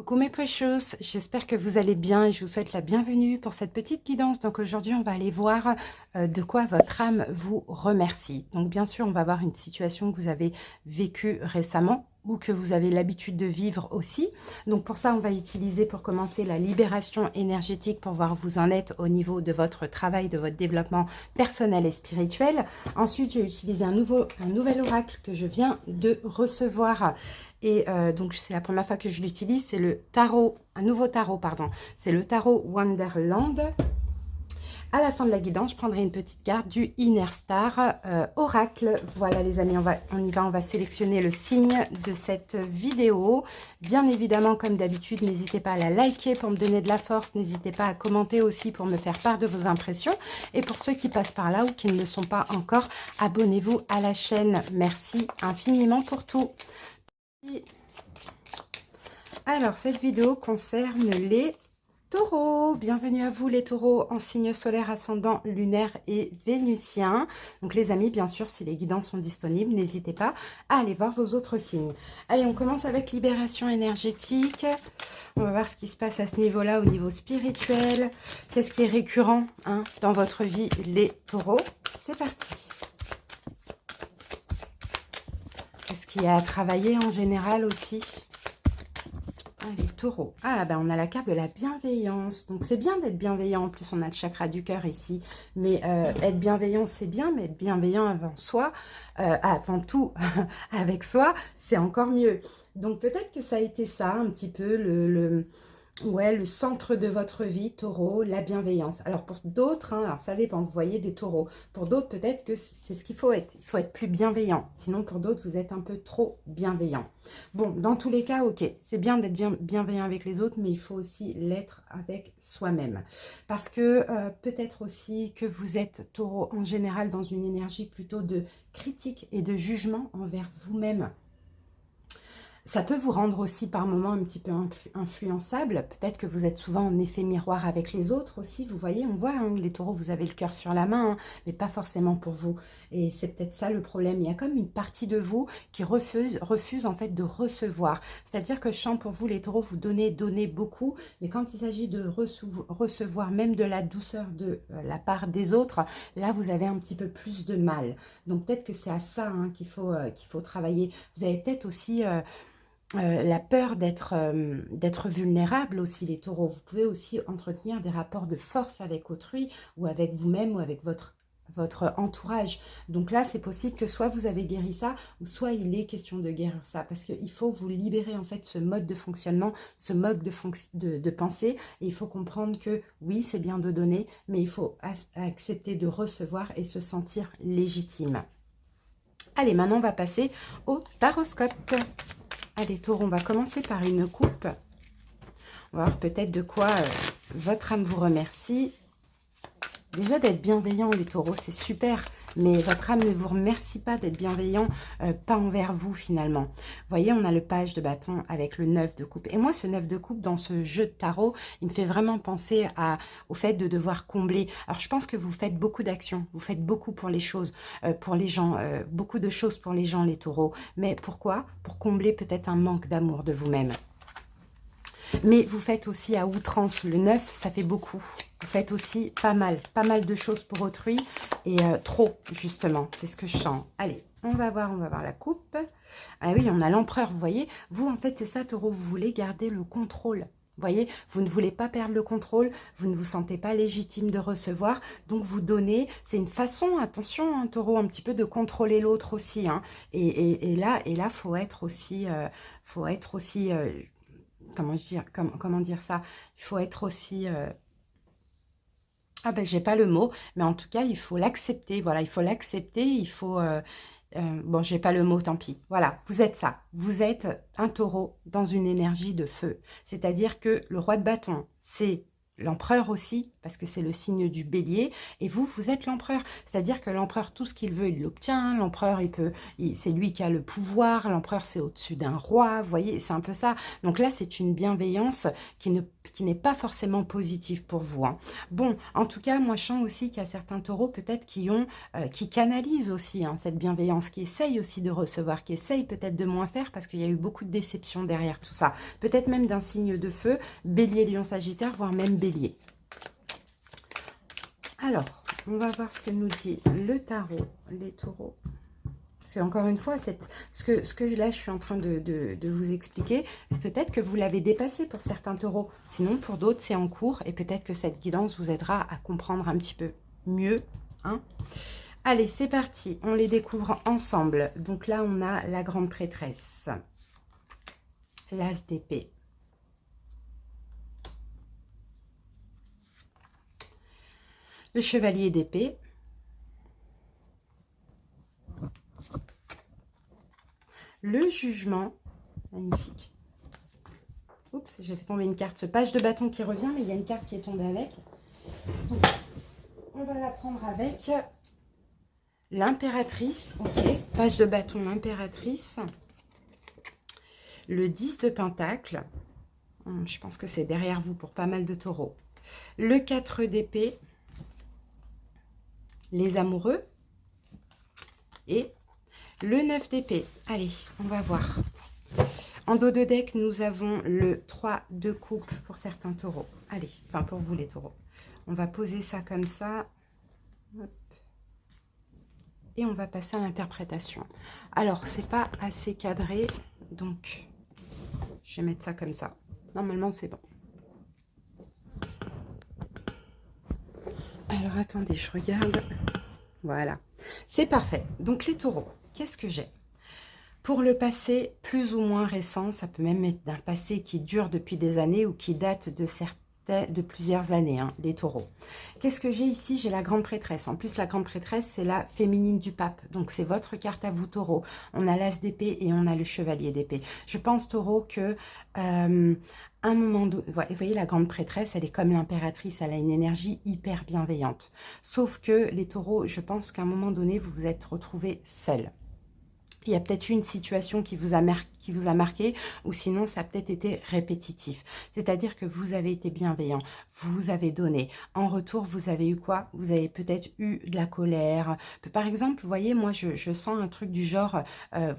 Coucou mes precious, j'espère que vous allez bien et je vous souhaite la bienvenue pour cette petite guidance. Donc aujourd'hui, on va aller voir de quoi votre âme vous remercie. Donc bien sûr, on va voir une situation que vous avez vécue récemment ou que vous avez l'habitude de vivre aussi. Donc pour ça, on va utiliser pour commencer la libération énergétique pour voir où vous en êtes au niveau de votre travail, de votre développement personnel et spirituel. Ensuite, j'ai utilisé un nouvel oracle que je viens de recevoir. Et donc, c'est la première fois que je l'utilise. C'est le tarot, un nouveau tarot, pardon. C'est le tarot Wonderland. À la fin de la guidance, je prendrai une petite carte du Inner Star Oracle. Voilà les amis, on y va, on va sélectionner le signe de cette vidéo. Bien évidemment, comme d'habitude, n'hésitez pas à la liker pour me donner de la force. N'hésitez pas à commenter aussi pour me faire part de vos impressions. Et pour ceux qui passent par là ou qui ne le sont pas encore, abonnez-vous à la chaîne. Merci infiniment pour tout. Alors, cette vidéo concerne les taureaux. Bienvenue à vous les taureaux en signe solaire, ascendant, lunaire et vénusien. Donc les amis, bien sûr, si les guidances sont disponibles, n'hésitez pas à aller voir vos autres signes. Allez, on commence avec libération énergétique. On va voir ce qui se passe à ce niveau-là, au niveau spirituel. Qu'est-ce qui est récurrent dans votre vie, les taureaux? C'est parti. Qu'est-ce qu'il y a à travailler en général aussi? Les taureaux. Ah, ben on a la carte de la bienveillance. Donc, c'est bien d'être bienveillant. En plus, on a le chakra du cœur ici. Mais être bienveillant, c'est bien. Mais être bienveillant avant soi, avant tout, avec soi, c'est encore mieux. Donc, peut-être que ça a été ça, un petit peu, ouais, le centre de votre vie, taureau, la bienveillance. Alors, pour d'autres, alors ça dépend, vous voyez, des taureaux. Pour d'autres, peut-être que c'est ce qu'il faut être. Il faut être plus bienveillant. Sinon, pour d'autres, vous êtes un peu trop bienveillant. Bon, dans tous les cas, ok, c'est bien d'être bienveillant avec les autres, mais il faut aussi l'être avec soi-même. Parce que peut-être aussi que vous êtes taureau en général dans une énergie plutôt de critique et de jugement envers vous-même. Ça peut vous rendre aussi par moments un petit peu influençable. Peut-être que vous êtes souvent en effet miroir avec les autres aussi. Vous voyez, on voit, les taureaux, vous avez le cœur sur la main, mais pas forcément pour vous. Et c'est peut-être ça le problème. Il y a comme une partie de vous qui refuse en fait de recevoir. C'est-à-dire que je sens pour vous, les taureaux, vous donnez beaucoup. Mais quand il s'agit de recevoir même de la douceur de la part des autres, là, vous avez un petit peu plus de mal. Donc peut-être que c'est à ça qu'il faut travailler. Vous avez peut-être aussi... la peur d'être vulnérable aussi, les taureaux. Vous pouvez aussi entretenir des rapports de force avec autrui ou avec vous-même ou avec votre entourage. Donc là, c'est possible que soit vous avez guéri ça ou soit il est question de guérir ça. Parce qu'il faut vous libérer en fait ce mode de fonctionnement, ce mode de pensée. Et il faut comprendre que oui, c'est bien de donner, mais il faut accepter de recevoir et se sentir légitime. Allez, maintenant on va passer au taroscope. Allez, taureau, on va commencer par une coupe. On va voir peut-être de quoi votre âme vous remercie. Déjà, d'être bienveillant, les taureaux, c'est super. Mais votre âme ne vous remercie pas d'être bienveillant, pas envers vous finalement. Vous voyez, on a le page de bâton avec le 9 de coupe. Et moi, ce 9 de coupe, dans ce jeu de tarot, il me fait vraiment penser au fait de devoir combler. Alors, je pense que vous faites beaucoup d'actions. Vous faites beaucoup pour les choses, pour les gens. Beaucoup de choses pour les gens, les taureaux. Mais pourquoi? Pour combler peut-être un manque d'amour de vous-même. Mais vous faites aussi à outrance. Le 9, ça fait beaucoup. Vous faites aussi pas mal de choses pour autrui. Et trop, justement. C'est ce que je sens. Allez, on va voir la coupe. Ah oui, on a l'empereur, vous voyez. Vous, en fait, c'est ça, taureau. Vous voulez garder le contrôle. Vous voyez, vous ne voulez pas perdre le contrôle. Vous ne vous sentez pas légitime de recevoir. Donc, vous donnez. C'est une façon, attention, taureau, un petit peu de contrôler l'autre aussi. Et là, faut être aussi... comment dire ça? Il faut être aussi... Ah ben, j'ai pas le mot, mais en tout cas, il faut l'accepter. Voilà, il faut l'accepter, il faut... bon, j'ai pas le mot, tant pis. Voilà, vous êtes ça. Vous êtes un taureau dans une énergie de feu. C'est-à-dire que le roi de bâton, c'est l'empereur aussi, parce que c'est le signe du bélier, et vous, vous êtes l'empereur. C'est-à-dire que l'empereur, tout ce qu'il veut, il l'obtient. L'empereur, c'est lui qui a le pouvoir. L'empereur, c'est au-dessus d'un roi. Vous voyez, c'est un peu ça. Donc là, c'est une bienveillance qui n'est pas forcément positive pour vous, hein. Bon, en tout cas, moi, je sens aussi qu'il y a certains taureaux, peut-être, qui canalisent aussi, hein, cette bienveillance, qui essayent aussi de recevoir, qui essayent peut-être de moins faire, parce qu'il y a eu beaucoup de déceptions derrière tout ça. Peut-être même d'un signe de feu, bélier, lion, sagittaire, voire même bélier. Alors, on va voir ce que nous dit le tarot, les taureaux. Parce qu'encore une fois, ce que là je suis en train de vous expliquer, c'est peut-être que vous l'avez dépassé pour certains taureaux. Sinon, pour d'autres, c'est en cours. Et peut-être que cette guidance vous aidera à comprendre un petit peu mieux, hein. Allez, c'est parti. On les découvre ensemble. Donc là, on a la grande prêtresse. L'as d'épée. Le chevalier d'épée. Le jugement. Magnifique. Oups, j'ai fait tomber une carte. Ce page de bâton qui revient, mais il y a une carte qui est tombée avec. Donc, on va la prendre avec l'impératrice. Ok, page de bâton, l'impératrice. Le 10 de pentacle. Je pense que c'est derrière vous pour pas mal de taureaux. Le 4 d'épée. Les amoureux. Et le 9 d'épée. Allez, on va voir. En dos de deck, nous avons le 3 de coupe pour certains taureaux. Allez, enfin pour vous les taureaux. On va poser ça comme ça. Hop. Et on va passer à l'interprétation. Alors, c'est pas assez cadré, donc je vais mettre ça comme ça. Normalement, c'est bon. Alors, attendez, je regarde. Voilà, c'est parfait. Donc, les taureaux, qu'est-ce que j'ai? Pour le passé plus ou moins récent, ça peut même être d'un passé qui dure depuis des années ou qui date de plusieurs années, hein, les taureaux. Qu'est-ce que j'ai ici? J'ai la grande prêtresse. En plus, la grande prêtresse, c'est la féminine du pape. Donc, c'est votre carte à vous, taureau. On a l'as d'épée et on a le chevalier d'épée. Je pense, taureau, que un moment donné, vous voyez, la grande prêtresse, elle est comme l'impératrice, elle a une énergie hyper bienveillante. Sauf que les taureaux, je pense qu'à un moment donné, vous vous êtes retrouvés seuls. Il y a peut-être eu une situation qui vous a marqué, ou sinon ça a peut-être été répétitif. C'est-à-dire que vous avez été bienveillant, vous avez donné. En retour, vous avez eu quoi? Vous avez peut-être eu de la colère. Par exemple, vous voyez, moi je sens un truc du genre,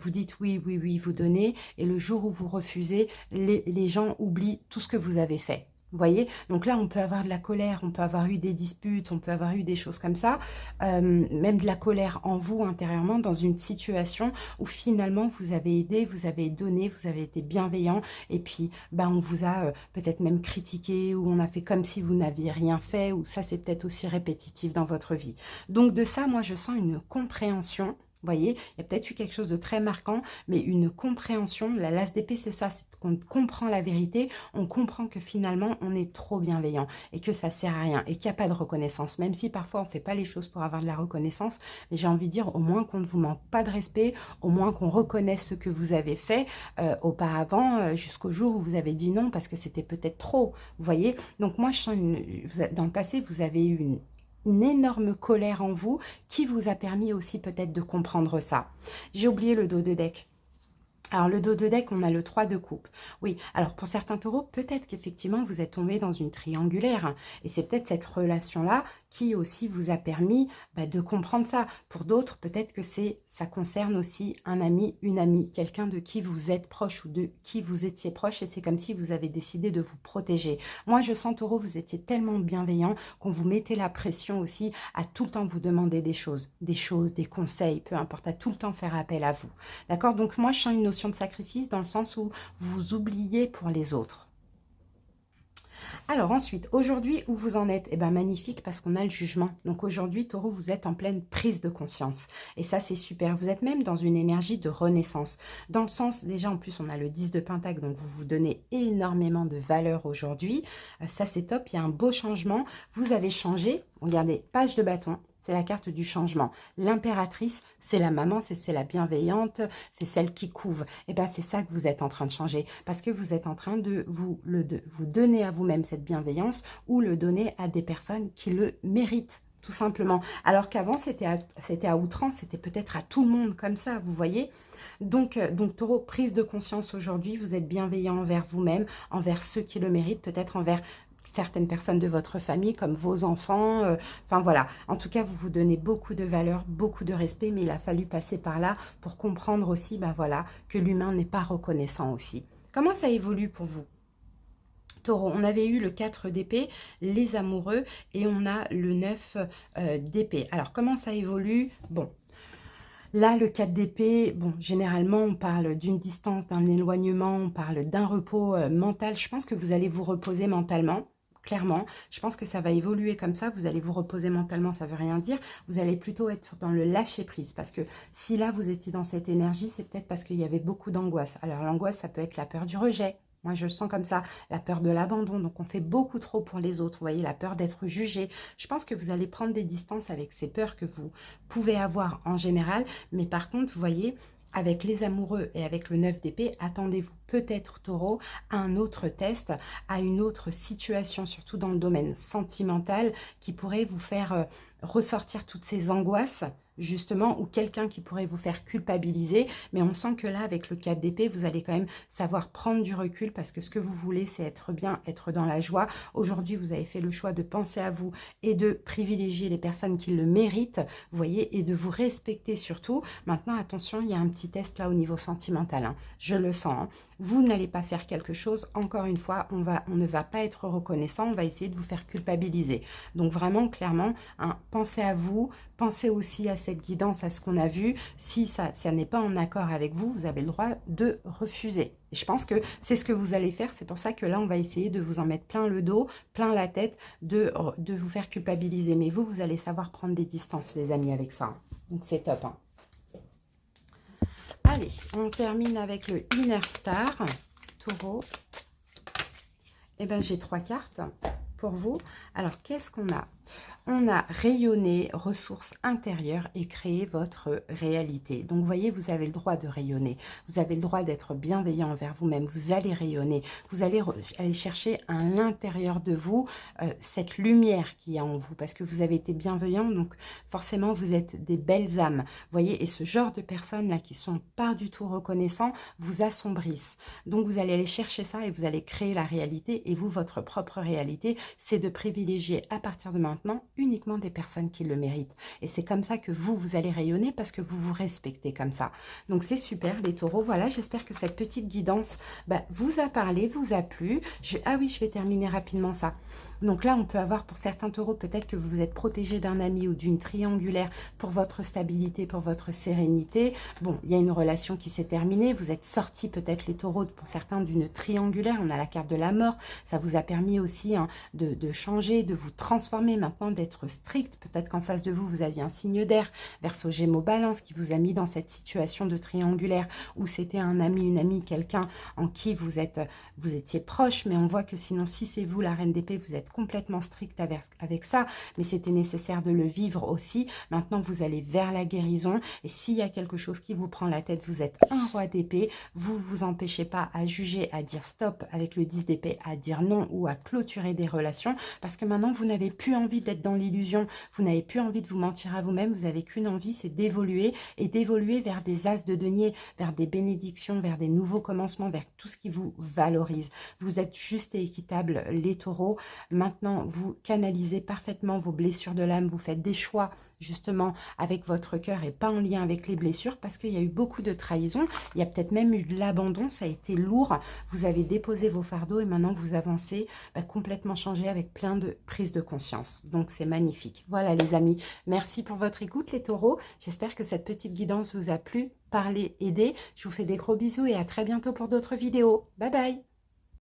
vous dites oui, oui, oui, vous donnez, et le jour où vous refusez, les gens oublient tout ce que vous avez fait. Vous voyez, donc là, on peut avoir de la colère, on peut avoir eu des disputes, on peut avoir eu des choses comme ça, même de la colère en vous intérieurement dans une situation où finalement vous avez aidé, vous avez donné, vous avez été bienveillant et puis on vous a peut-être même critiqué ou on a fait comme si vous n'aviez rien fait ou ça c'est peut-être aussi répétitif dans votre vie. Donc de ça, moi je sens une compréhension. Vous voyez, il y a peut-être eu quelque chose de très marquant, mais une compréhension. La l'as d'épée, c'est ça, c'est qu'on comprend la vérité, on comprend que finalement, on est trop bienveillant et que ça ne sert à rien et qu'il n'y a pas de reconnaissance. Même si parfois, on ne fait pas les choses pour avoir de la reconnaissance, mais j'ai envie de dire, au moins qu'on ne vous manque pas de respect, au moins qu'on reconnaisse ce que vous avez fait auparavant, jusqu'au jour où vous avez dit non parce que c'était peut-être trop. Vous voyez, donc moi, je sens dans le passé, vous avez eu une énorme colère en vous qui vous a permis aussi peut-être de comprendre ça. J'ai oublié le dos de deck. Alors, le dos de deck, on a le 3 de coupe. Oui, alors pour certains taureaux, peut-être qu'effectivement, vous êtes tombé dans une triangulaire. Et c'est peut-être cette relation-là qui aussi vous a permis de comprendre ça. Pour d'autres, peut-être que ça concerne aussi un ami, une amie, quelqu'un de qui vous êtes proche ou de qui vous étiez proche. Et c'est comme si vous avez décidé de vous protéger. Moi, je sens, taureau, vous étiez tellement bienveillant qu'on vous mettait la pression aussi à tout le temps vous demander des choses, des conseils, peu importe, à tout le temps faire appel à vous. D'accord? Donc, moi, je sens une notion de sacrifice dans le sens où vous oubliez pour les autres. Alors ensuite, aujourd'hui, où vous en êtes? Eh bien, magnifique parce qu'on a le jugement. Donc aujourd'hui, taureau, vous êtes en pleine prise de conscience. Et ça, c'est super. Vous êtes même dans une énergie de renaissance. Dans le sens, déjà, en plus, on a le 10 de pentacle, donc vous vous donnez énormément de valeur aujourd'hui. Ça, c'est top. Il y a un beau changement. Vous avez changé. Regardez, page de bâton. c'est la carte du changement. L'impératrice, c'est la maman, c'est la bienveillante, c'est celle qui couve. Et bien, c'est ça que vous êtes en train de changer, parce que vous êtes en train de vous donner à vous-même cette bienveillance ou le donner à des personnes qui le méritent. Tout simplement. Alors qu'avant, c'était à outrance, c'était peut-être à tout le monde comme ça, vous voyez. Donc, Taureau, prise de conscience aujourd'hui, vous êtes bienveillant envers vous-même, envers ceux qui le méritent, peut-être envers certaines personnes de votre famille, comme vos enfants. Enfin, voilà. En tout cas, vous vous donnez beaucoup de valeur, beaucoup de respect, mais il a fallu passer par là pour comprendre aussi, ben voilà, que l'humain n'est pas reconnaissant aussi. Comment ça évolue pour vous? Taureau, on avait eu le 4 d'épée, les amoureux, et on a le 9 d'épée. Alors, comment ça évolue? Bon, là, le 4 d'épée, bon, généralement, on parle d'une distance, d'un éloignement, on parle d'un repos mental. Je pense que vous allez vous reposer mentalement. Clairement, je pense que ça va évoluer comme ça, vous allez vous reposer mentalement, ça ne veut rien dire, vous allez plutôt être dans le lâcher-prise, parce que si là, vous étiez dans cette énergie, c'est peut-être parce qu'il y avait beaucoup d'angoisse. Alors l'angoisse, ça peut être la peur du rejet, moi je le sens comme ça, la peur de l'abandon, donc on fait beaucoup trop pour les autres, vous voyez, la peur d'être jugé. Je pense que vous allez prendre des distances avec ces peurs que vous pouvez avoir en général, mais par contre, vous voyez, avec les amoureux et avec le 9 d'épée, attendez-vous peut-être, Taureau, à un autre test, à une autre situation, surtout dans le domaine sentimental, qui pourrait vous faire ressortir toutes ces angoisses, justement, ou quelqu'un qui pourrait vous faire culpabiliser. Mais on sent que là, avec le 4 d'épée, vous allez quand même savoir prendre du recul, parce que ce que vous voulez, c'est être bien, être dans la joie. Aujourd'hui, vous avez fait le choix de penser à vous et de privilégier les personnes qui le méritent, vous voyez, et de vous respecter surtout. Maintenant, attention, il y a un petit test là au niveau sentimental, hein. Je le sens, hein. Vous n'allez pas faire quelque chose, encore une fois, on ne va pas être reconnaissant, on va essayer de vous faire culpabiliser. Donc vraiment, clairement, hein, pensez à vous, pensez aussi à cette guidance, à ce qu'on a vu. Si ça n'est pas en accord avec vous, vous avez le droit de refuser. Et je pense que c'est ce que vous allez faire, c'est pour ça que là, on va essayer de vous en mettre plein le dos, plein la tête, de vous faire culpabiliser. Mais vous, vous allez savoir prendre des distances, les amis, avec ça, hein. Donc c'est top, hein. Allez, on termine avec le Inner Star, Taureau. Eh bien, j'ai 3 cartes pour vous. Alors, qu'est-ce qu'on a? On a rayonné, ressources intérieures et créer votre réalité. Donc, vous voyez, vous avez le droit de rayonner. Vous avez le droit d'être bienveillant envers vous-même. Vous allez rayonner. Vous allez aller chercher à l'intérieur de vous cette lumière qu'il y a en vous. Parce que vous avez été bienveillant, donc forcément, vous êtes des belles âmes. Vous voyez, et ce genre de personnes-là qui sont pas du tout reconnaissants, vous assombrissent. Donc, vous allez aller chercher ça et vous allez créer la réalité. Et vous, votre propre réalité, c'est de privilégier à partir de maintenant uniquement des personnes qui le méritent. Et c'est comme ça que vous allez rayonner, parce que vous vous respectez comme ça. Donc c'est super les taureaux. Voilà, j'espère que cette petite guidance vous a parlé, vous a plu. Ah oui, je vais terminer rapidement ça. Donc là, on peut avoir pour certains taureaux, peut-être que vous vous êtes protégé d'un ami ou d'une triangulaire pour votre stabilité, pour votre sérénité. Bon, il y a une relation qui s'est terminée. Vous êtes sortis peut-être les taureaux, pour certains, d'une triangulaire. On a la carte de la mort. Ça vous a permis aussi hein, de changer, de vous transformer maintenant, d'être strict. Peut-être qu'en face de vous, vous aviez un signe d'air, Verseau, Gémeaux, Balance, qui vous a mis dans cette situation de triangulaire où c'était un ami, une amie, quelqu'un en qui vous étiez proche. Mais on voit que sinon, si c'est vous, la Reine d'épée, vous êtes complètement strict avec ça, mais c'était nécessaire de le vivre aussi. Maintenant, vous allez vers la guérison, et s'il y a quelque chose qui vous prend la tête, vous êtes un roi d'épée, vous vous empêchez pas à juger, à dire stop avec le 10 d'épée, à dire non ou à clôturer des relations, parce que maintenant, vous n'avez plus envie d'être dans l'illusion, vous n'avez plus envie de vous mentir à vous-même, vous avez qu'une envie, c'est d'évoluer, et d'évoluer vers des as de denier, vers des bénédictions, vers des nouveaux commencements, vers tout ce qui vous valorise. Vous êtes juste et équitable, les taureaux. Maintenant, vous canalisez parfaitement vos blessures de l'âme, vous faites des choix justement avec votre cœur et pas en lien avec les blessures, parce qu'il y a eu beaucoup de trahison, il y a peut-être même eu de l'abandon, ça a été lourd, vous avez déposé vos fardeaux et maintenant vous avancez complètement changé avec plein de prises de conscience. Donc c'est magnifique. Voilà les amis, merci pour votre écoute les taureaux, j'espère que cette petite guidance vous a plu, parlé, aidé. Je vous fais des gros bisous et à très bientôt pour d'autres vidéos. Bye bye.